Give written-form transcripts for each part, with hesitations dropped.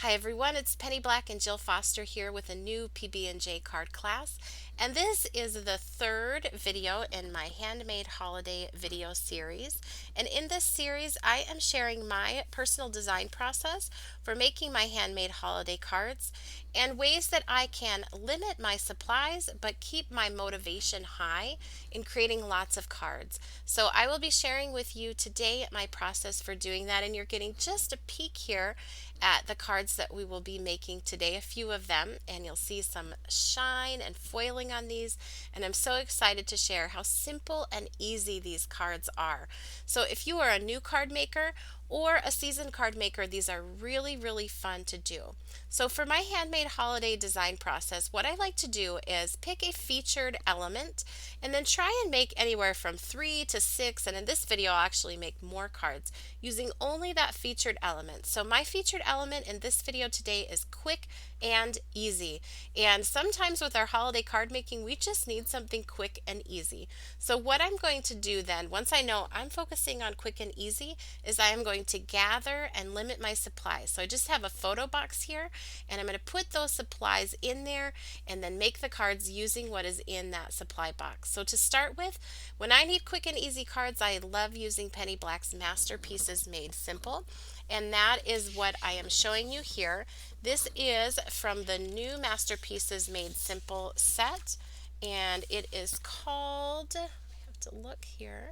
Hi everyone, it's Penny Black and Jill Foster here with a new PB&J card class. And this is the third video in my Handmade Holiday video series. And in this series, I am sharing my personal design process for making my handmade holiday cards and ways that I can limit my supplies but keep my motivation high in creating lots of cards. So I will be sharing with you today my process for doing that, and you're getting just a peek here at the cards that we will be making today, a few of them, and you'll see some shine and foiling on these, and I'm so excited to share how simple and easy these cards are. So if you are a new card maker or a seasoned card maker, these are really fun to do. So for my handmade holiday design process, what I like to do is pick a featured element and then try and make anywhere from 3 to 6, and in this video I'll actually make more cards using only that featured element. So my featured element in this video today is quick and easy. And sometimes with our holiday card making, we just need something quick and easy. So what I'm going to do then, once I know I'm focusing on quick and easy, is I am going to gather and limit my supplies. So I just have a photo box here, and I'm going to put those supplies in there and then make the cards using what is in that supply box. So to start with, when I need quick and easy cards, I love using Penny Black's Masterpieces Made Simple, and that is what I am showing you here. This is from the new Masterpieces Made Simple set, and it is called, I have to look here.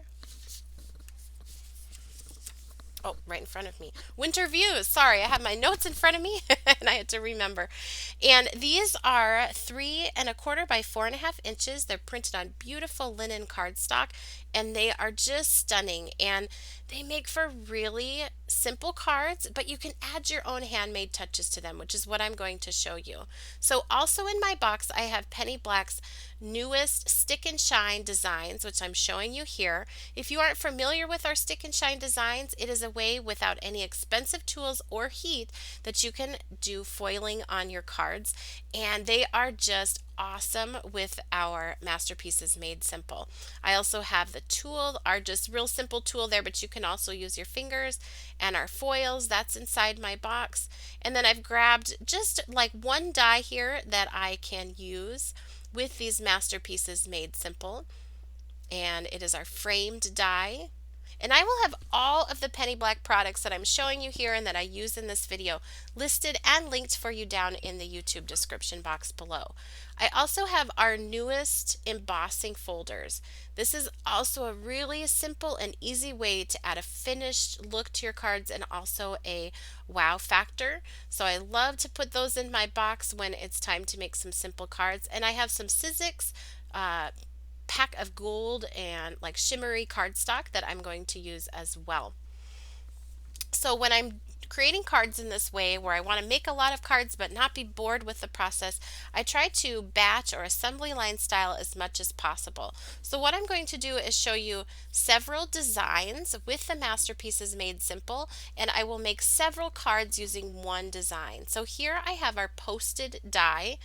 Oh, right in front of me. Winter Views. Sorry, I have my notes in front of me and I had to remember. And these are 3¼ by 4½ inches. They're printed on beautiful linen cardstock, and they are just stunning. And they make for really simple cards, but you can add your own handmade touches to them, which is what I'm going to show you. So also in my box, I have Penny Black's newest Stick and Shine designs, which I'm showing you here. If you aren't familiar with our Stick and Shine designs, it is a way without any expensive tools or heat that you can do foiling on your cards, and they are just awesome with our Masterpieces Made Simple. I also have the tool, our just real simple tool there, but you can also use your fingers, and our foils, that's inside my box. And then I've grabbed just like one die here that I can use with these Masterpieces Made Simple, and it is our framed die. And I will have all of the Penny Black products that I'm showing you here and that I use in this video listed and linked for you down in the YouTube description box below. I also have our newest embossing folders. This is also a really simple and easy way to add a finished look to your cards and also a wow factor. So I love to put those in my box when it's time to make some simple cards. And I have some Sizzix pack of gold and like shimmery cardstock that I'm going to use as well. So when I'm creating cards in this way where I want to make a lot of cards but not be bored with the process, I try to batch or assembly line style as much as possible. So what I'm going to do is show you several designs with the Masterpieces Made Simple, and I will make several cards using one design. So here I have our posted die,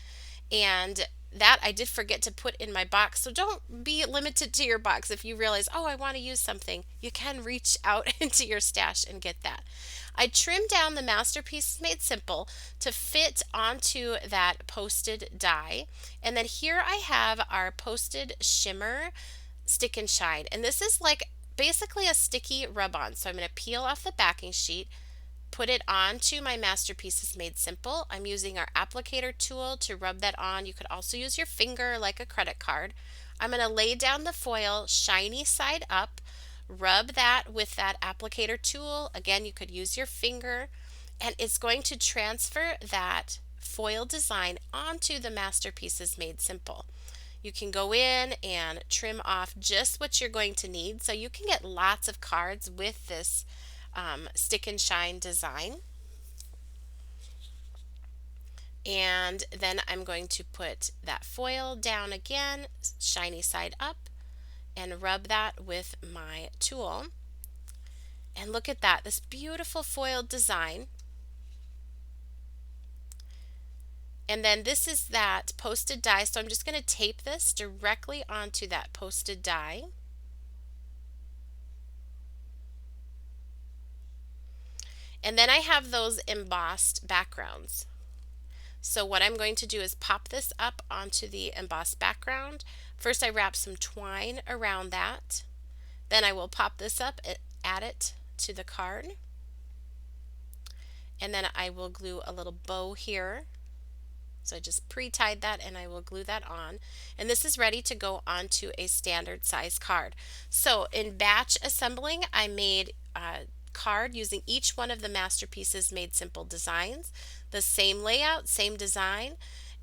and that I did forget to put in my box. So don't be limited to your box. If you realize, oh, I want to use something, you can reach out into your stash and get that. I trimmed down the Masterpieces Made Simple to fit onto that posted die. And then here I have our posted shimmer Stick and Shine. And this is like basically a sticky rub-on. So I'm going to peel off the backing sheet, put it onto my Masterpieces Made Simple. I'm using our applicator tool to rub that on. You could also use your finger like a credit card. I'm going to lay down the foil shiny side up, rub that with that applicator tool. Again, you could use your finger, and it's going to transfer that foil design onto the Masterpieces Made Simple. You can go in and trim off just what you're going to need, so you can get lots of cards with this Stick and Shine design. And then I'm going to put that foil down again, shiny side up, and rub that with my tool. And look at that, this beautiful foiled design. And then this is that posted die, so I'm just going to tape this directly onto that posted die. And then I have those embossed backgrounds. So what I'm going to do is pop this up onto the embossed background. First I wrap some twine around that. Then I will pop this up and add it to the card. And then I will glue a little bow here. So I just pre-tied that and I will glue that on. And this is ready to go onto a standard size card. So in batch assembling, I made a card using each one of the Masterpieces Made Simple designs. The same layout, same design,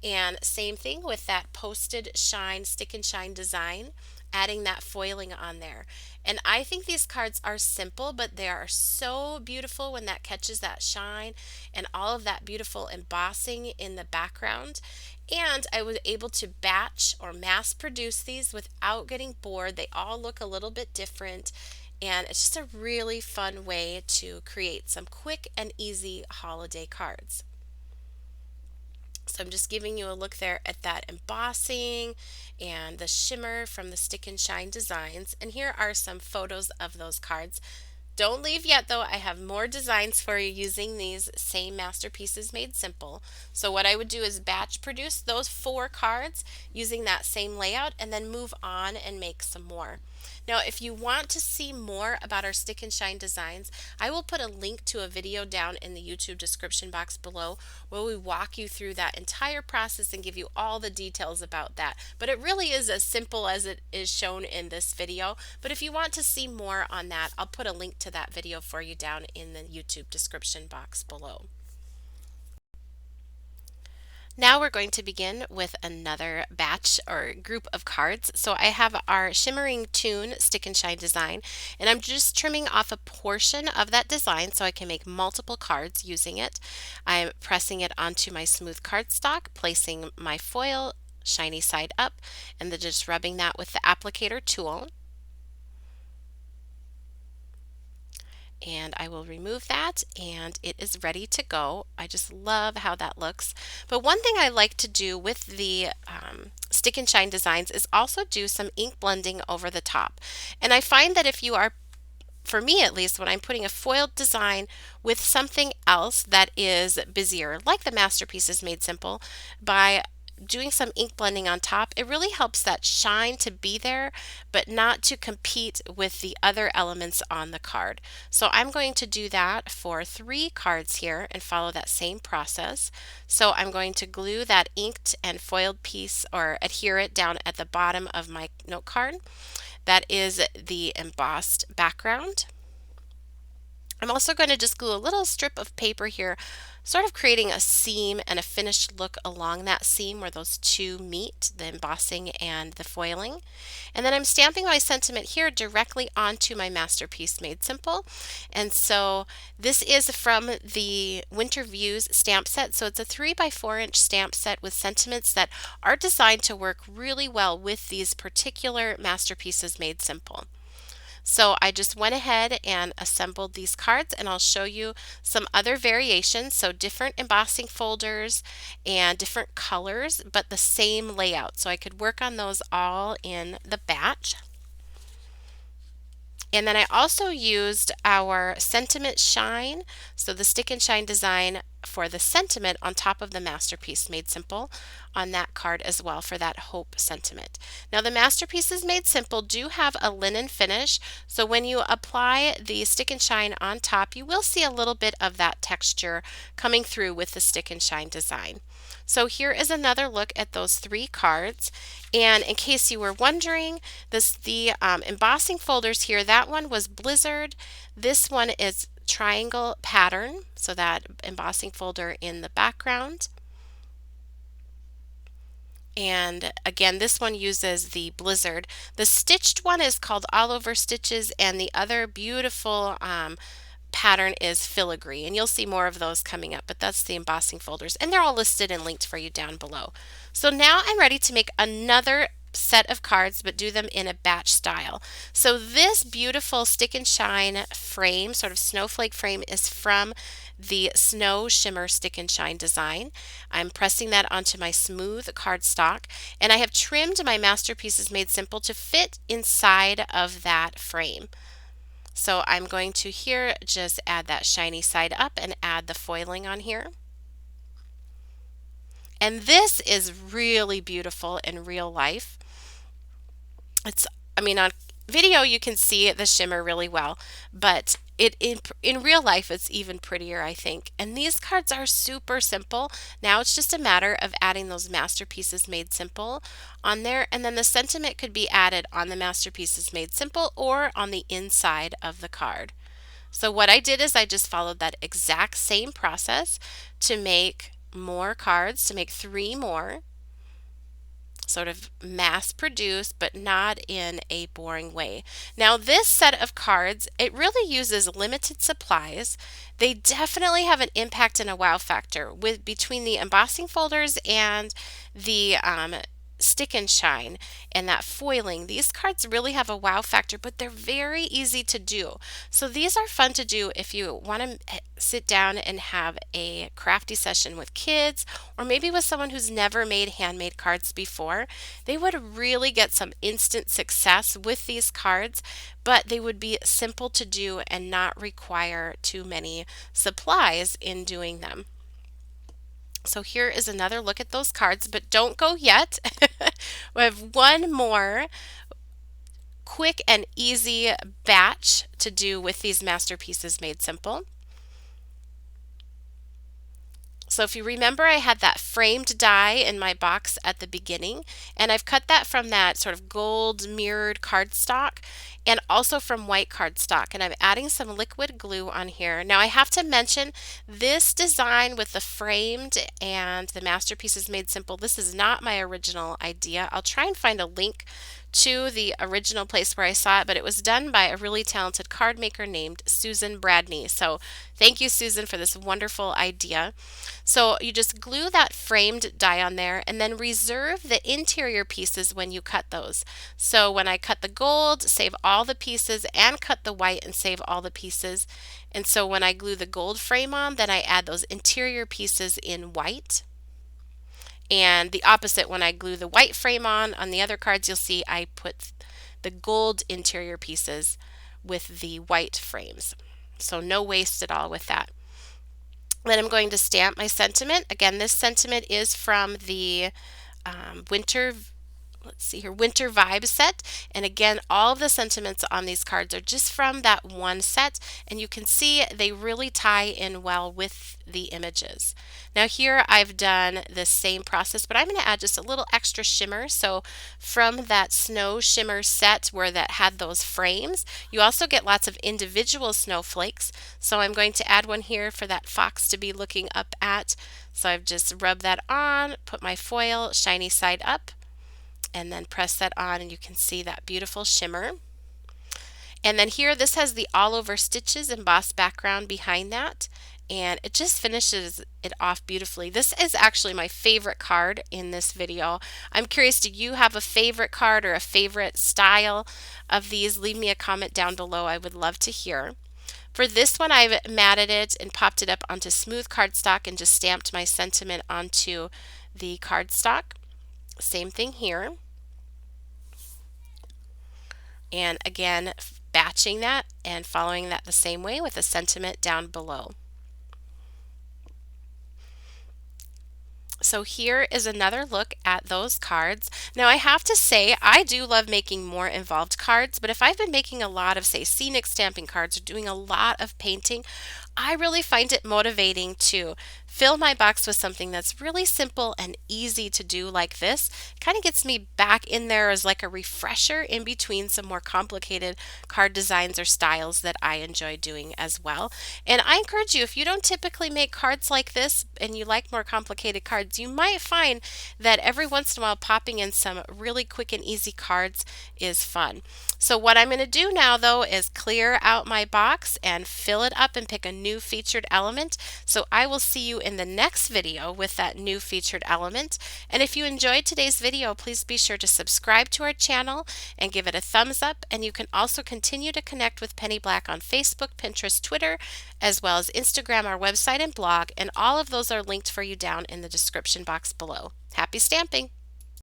and same thing with that posted shine, stick and shine design, adding that foiling on there. And I think these cards are simple, but they are so beautiful when that catches that shine and all of that beautiful embossing in the background. And I was able to batch or mass produce these without getting bored. They all look a little bit different. And it's just a really fun way to create some quick and easy holiday cards. So I'm just giving you a look there at that embossing and the shimmer from the stick and shine designs. And here are some photos of those cards. Don't leave yet though, I have more designs for you using these same Masterpieces Made Simple. So what I would do is batch produce those 4 cards using that same layout and then move on and make some more. Now if you want to see more about our stick and shine designs, I will put a link to a video down in the YouTube description box below where we walk you through that entire process and give you all the details about that. But it really is as simple as it is shown in this video. But if you want to see more on that, I'll put a link to that video for you down in the YouTube description box below. Now we're going to begin with another batch or group of cards. So I have our Shimmering Tune Stick and Shine design, and I'm just trimming off a portion of that design so I can make multiple cards using it. I'm pressing it onto my smooth cardstock, placing my foil shiny side up, and then just rubbing that with the applicator tool. And I will remove that and it is ready to go. I just love how that looks. But one thing I like to do with the stick and shine designs is also do some ink blending over the top. And I find that if you are, for me at least, when I'm putting a foiled design with something else that is busier, like the Masterpieces Made Simple, by doing some ink blending on top, it really helps that shine to be there, but not to compete with the other elements on the card. So I'm going to do that for 3 cards here and follow that same process. So I'm going to glue that inked and foiled piece or adhere it down at the bottom of my note card. That is the embossed background. I'm also going to just glue a little strip of paper here, sort of creating a seam and a finished look along that seam where those two meet, the embossing and the foiling. And then I'm stamping my sentiment here directly onto my Masterpiece Made Simple. And so this is from the Winter Views stamp set. So it's a 3x4-inch stamp set with sentiments that are designed to work really well with these particular Masterpieces Made Simple. So I just went ahead and assembled these cards, and I'll show you some other variations. So different embossing folders and different colors, but the same layout. So I could work on those all in the batch. And then I also used our Sentiment Shine, so the stick and shine design for the sentiment on top of the Masterpiece Made Simple on that card as well for that hope sentiment. Now the Masterpieces Made Simple do have a linen finish, so when you apply the stick and shine on top, you will see a little bit of that texture coming through with the stick and shine design. So here is another look at those 3 cards. And in case you were wondering, the embossing folders here, that one was Blizzard. This one is Triangle Pattern, so that embossing folder in the background. And again, this one uses the Blizzard. The stitched one is called All Over Stitches, and the other beautiful pattern is Filigree, and you'll see more of those coming up, but that's the embossing folders, and they're all listed and linked for you down below. So now I'm ready to make another set of cards, but do them in a batch style. So this beautiful stick and shine frame, sort of snowflake frame, is from the Snow Shimmer Stick and Shine design. I'm pressing that onto my smooth cardstock, and I have trimmed my Masterpieces Made Simple to fit inside of that frame. So I'm going to here just add that shiny side up and add the foiling on here. And this is really beautiful in real life. I mean, on video you can see the shimmer really well, but in real life it's even prettier, I think. And these cards are super simple. Now it's just a matter of adding those masterpieces made simple on there, and then the sentiment could be added on the masterpieces made simple or on the inside of the card. So what I did is I just followed that exact same process to make more cards, to make 3 more, sort of mass produced, but not in a boring way. Now this set of cards, it really uses limited supplies. They definitely have an impact and a wow factor with between the embossing folders and the stick and shine and that foiling. These cards really have a wow factor, but they're very easy to do. So these are fun to do if you want to sit down and have a crafty session with kids, or maybe with someone who's never made handmade cards before. They would really get some instant success with these cards, but they would be simple to do and not require too many supplies in doing them. So here is another look at those cards, but don't go yet. We have one more quick and easy batch to do with these masterpieces made simple. So if you remember, I had that framed die in my box at the beginning, and I've cut that from that sort of gold mirrored cardstock and also from white cardstock, and I'm adding some liquid glue on here. Now I have to mention this design with the framed and the masterpieces made simple, this is not my original idea. I'll try and find a link to the original place where I saw it, but it was done by a really talented card maker named Susan Bradney. So thank you, Susan, for this wonderful idea. So you just glue that framed die on there and then reserve the interior pieces when you cut those. So when I cut the gold, save all the pieces, and cut the white and save all the pieces. And so when I glue the gold frame on, then I add those interior pieces in white. And the opposite, when I glue the white frame on the other cards, you'll see I put the gold interior pieces with the white frames. So no waste at all with that. Then I'm going to stamp my sentiment. Again, this sentiment is from the winter vibe set, and again all of the sentiments on these cards are just from that one set, and you can see they really tie in well with the images. Now here I've done the same process, but I'm going to add just a little extra shimmer. So from that snow shimmer set where that had those frames, you also get lots of individual snowflakes. So I'm going to add one here for that fox to be looking up at. So I've just rubbed that on, put my foil shiny side up, and then press that on, and you can see that beautiful shimmer. And then here, this has the all over stitches embossed background behind that, and it just finishes it off beautifully. This is actually my favorite card in this video. I'm curious, do you have a favorite card or a favorite style of these? Leave me a comment down below. I would love to hear. For this one, I've matted it and popped it up onto smooth cardstock and just stamped my sentiment onto the cardstock. Same thing here. And again, batching that and following that the same way with a sentiment down below. So here is another look at those cards. Now I have to say I do love making more involved cards, but if I've been making a lot of, say, scenic stamping cards or doing a lot of painting, I really find it motivating to fill my box with something that's really simple and easy to do like this. Kind of gets me back in there as like a refresher in between some more complicated card designs or styles that I enjoy doing as well. And I encourage you, if you don't typically make cards like this and you like more complicated cards, you might find that every once in a while popping in some really quick and easy cards is fun. So what I'm going to do now though is clear out my box and fill it up and pick a new featured element. So I will see you in the next video with that new featured element. And if you enjoyed today's video, please be sure to subscribe to our channel and give it a thumbs up. And you can also continue to connect with Penny Black on Facebook, Pinterest, Twitter, as well as Instagram, our website, and blog. And all of those are linked for you down in the description box below. Happy stamping!